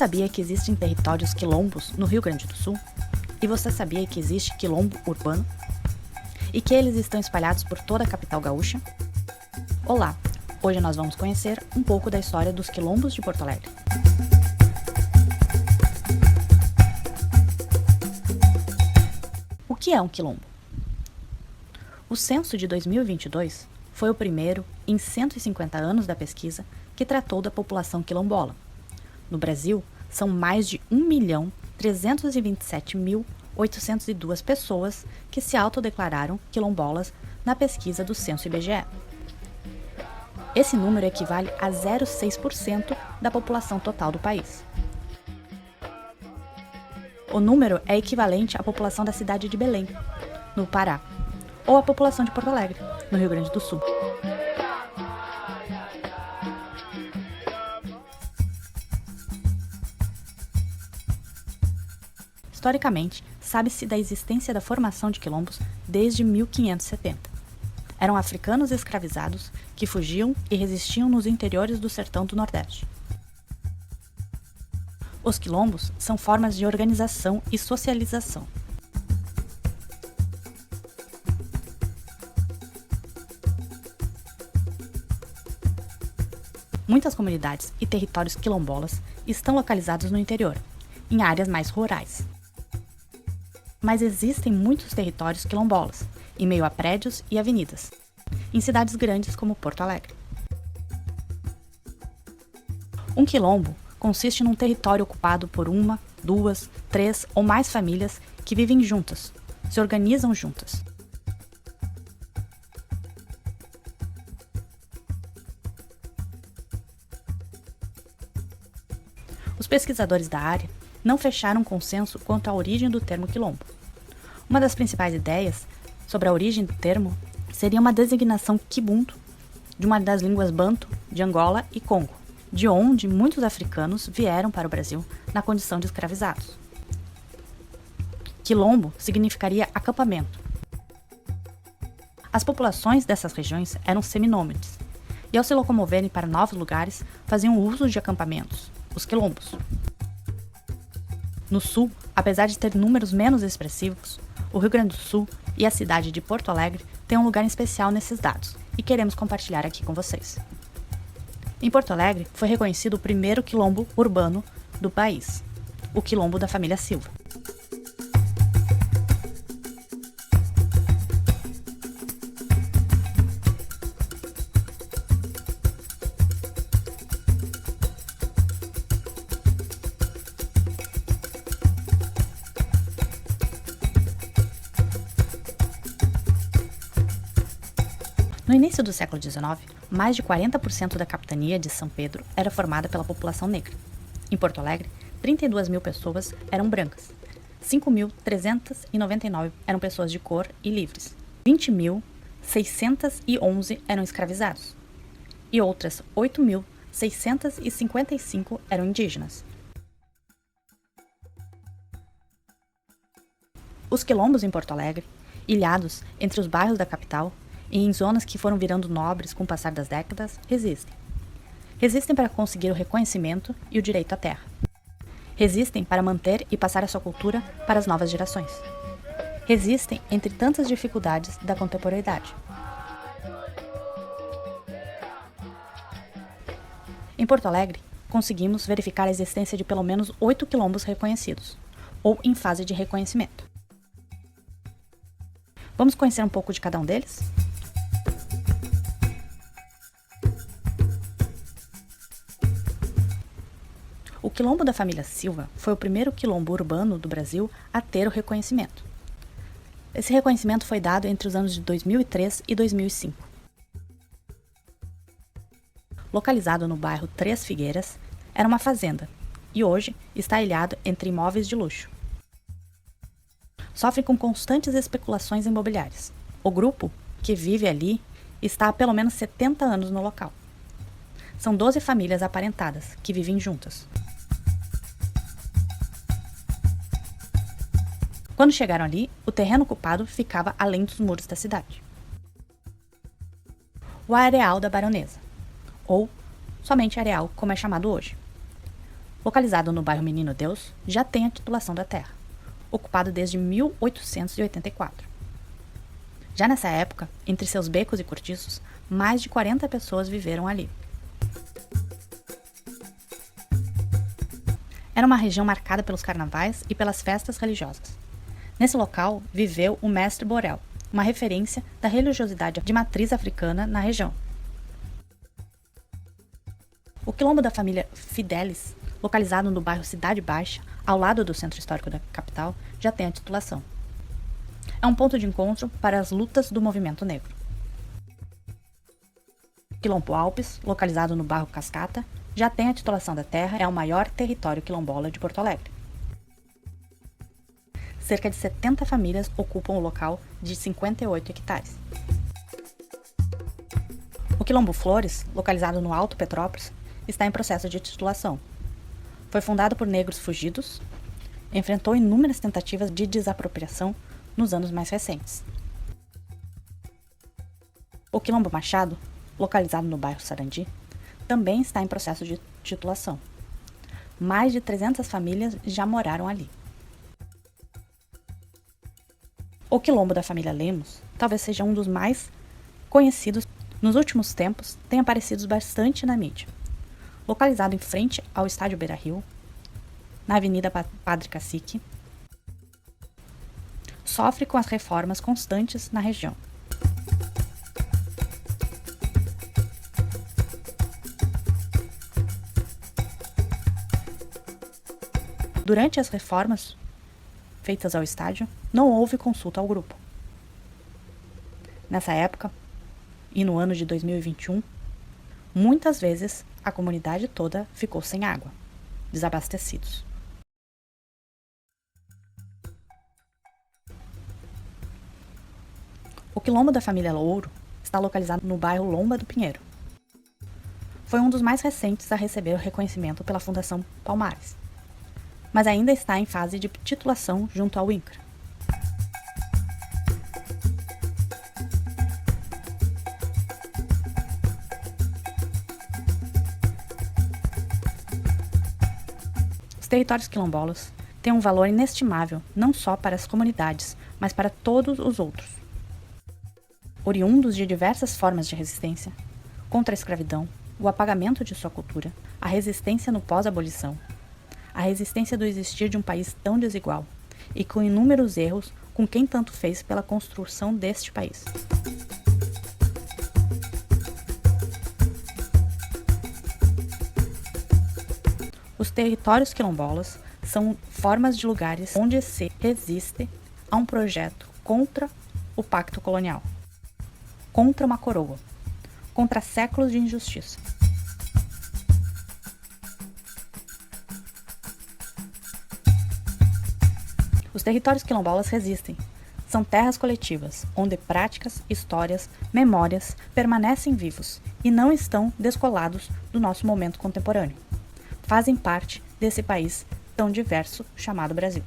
sabia que existem territórios quilombos no Rio Grande do Sul? E você sabia que existe quilombo urbano? E que eles estão espalhados por toda a capital gaúcha? Olá! Hoje nós vamos conhecer um pouco da história dos quilombos de Porto Alegre. O que é um quilombo? O censo de 2022 foi o primeiro em 150 anos da pesquisa que tratou da população quilombola. No Brasil, são mais de 1.327.802 pessoas que se autodeclararam quilombolas na pesquisa do censo IBGE. Esse número equivale a 0,6% da população total do país. O número é equivalente à população da cidade de Belém, no Pará, ou à população de Porto Alegre, no Rio Grande do Sul. Historicamente, sabe-se da existência da formação de quilombos desde 1570. Eram africanos escravizados que fugiam e resistiam nos interiores do sertão do Nordeste. Os quilombos são formas de organização e socialização. Muitas comunidades e territórios quilombolas estão localizados no interior, em áreas mais rurais. Mas existem muitos territórios quilombolas, em meio a prédios e avenidas, em cidades grandes como Porto Alegre. Um quilombo consiste num território ocupado por uma, duas, três ou mais famílias que vivem juntas, se organizam juntas. Os pesquisadores da área não fecharam um consenso quanto à origem do termo quilombo. Uma das principais ideias sobre a origem do termo seria uma designação quibunto de uma das línguas banto de Angola e Congo, de onde muitos africanos vieram para o Brasil na condição de escravizados. Quilombo significaria acampamento. As populações dessas regiões eram seminômades, e ao se locomoverem para novos lugares, faziam uso de acampamentos, os quilombos. No sul, apesar de ter números menos expressivos, o Rio Grande do Sul e a cidade de Porto Alegre têm um lugar especial nesses dados, e queremos compartilhar aqui com vocês. Em Porto Alegre, foi reconhecido o primeiro quilombo urbano do país, o Quilombo da Família Silva. No início do século XIX, mais de 40% da capitania de São Pedro era formada pela população negra. Em Porto Alegre, 32 mil pessoas eram brancas, 5.399 eram pessoas de cor e livres, 20.611 eram escravizados e outras 8.655 eram indígenas. Os quilombos em Porto Alegre, ilhados entre os bairros da capital, e em zonas que foram virando nobres com o passar das décadas, resistem. Resistem para conseguir o reconhecimento e o direito à terra. Resistem para manter e passar a sua cultura para as novas gerações. Resistem entre tantas dificuldades da contemporaneidade. Em Porto Alegre, conseguimos verificar a existência de pelo menos 8 quilombos reconhecidos, ou em fase de reconhecimento. Vamos conhecer um pouco de cada um deles? O Quilombo da Família Silva foi o primeiro quilombo urbano do Brasil a ter o reconhecimento. Esse reconhecimento foi dado entre os anos de 2003 e 2005. Localizado no bairro Três Figueiras, era uma fazenda e hoje está ilhado entre imóveis de luxo. Sofre com constantes especulações imobiliárias. O grupo, que vive ali, está há pelo menos 70 anos no local. São 12 famílias aparentadas que vivem juntas. Quando chegaram ali, o terreno ocupado ficava além dos muros da cidade. O Areal da Baronesa, ou somente Areal, como é chamado hoje. localizado no bairro Menino Deus, já tem a titulação da terra, ocupado desde 1884. Já nessa época, entre seus becos e cortiços, mais de 40 pessoas viveram ali. Era uma região marcada pelos carnavais e pelas festas religiosas. Nesse local viveu o Mestre Borel, uma referência da religiosidade de matriz africana na região. O quilombo da família Fidelis, localizado no bairro Cidade Baixa, ao lado do centro histórico da capital, já tem a titulação. É um ponto de encontro para as lutas do movimento negro. O Quilombo Alpes, localizado no bairro Cascata, já tem a titulação da terra, é o maior território quilombola de Porto Alegre. Cerca de 70 famílias ocupam o local de 58 hectares. O Quilombo Flores, localizado no Alto Petrópolis, está em processo de titulação. Foi fundado por negros fugidos, enfrentou inúmeras tentativas de desapropriação nos anos mais recentes. O Quilombo Machado, localizado no bairro Sarandi, também está em processo de titulação. Mais de 300 famílias já moraram ali. O Quilombo da família Lemos talvez seja um dos mais conhecidos. Nos últimos tempos, tem aparecido bastante na mídia. Localizado em frente ao Estádio Beira-Rio, na Avenida Padre Cacique, sofre com as reformas constantes na região. Durante as reformas feitas ao estádio, não houve consulta ao grupo. Nessa época, e no ano de 2021, muitas vezes a comunidade toda ficou sem água, desabastecidos. O Quilombo da família Louro está localizado no bairro Lomba do Pinheiro. Foi um dos mais recentes a receber o reconhecimento pela Fundação Palmares, mas ainda está em fase de titulação junto ao INCRA. Os territórios quilombolas têm um valor inestimável não só para as comunidades, mas para todos os outros. Oriundos de diversas formas de resistência, contra a escravidão, o apagamento de sua cultura, a resistência no pós-abolição, a resistência do existir de um país tão desigual e com inúmeros erros com quem tanto fez pela construção deste país. Os territórios quilombolas são formas de lugares onde se resiste a um projeto contra o pacto colonial, contra uma coroa, contra séculos de injustiça. Os territórios quilombolas resistem. São terras coletivas, onde práticas, histórias, memórias permanecem vivos e não estão descolados do nosso momento contemporâneo. Fazem parte desse país tão diverso chamado Brasil.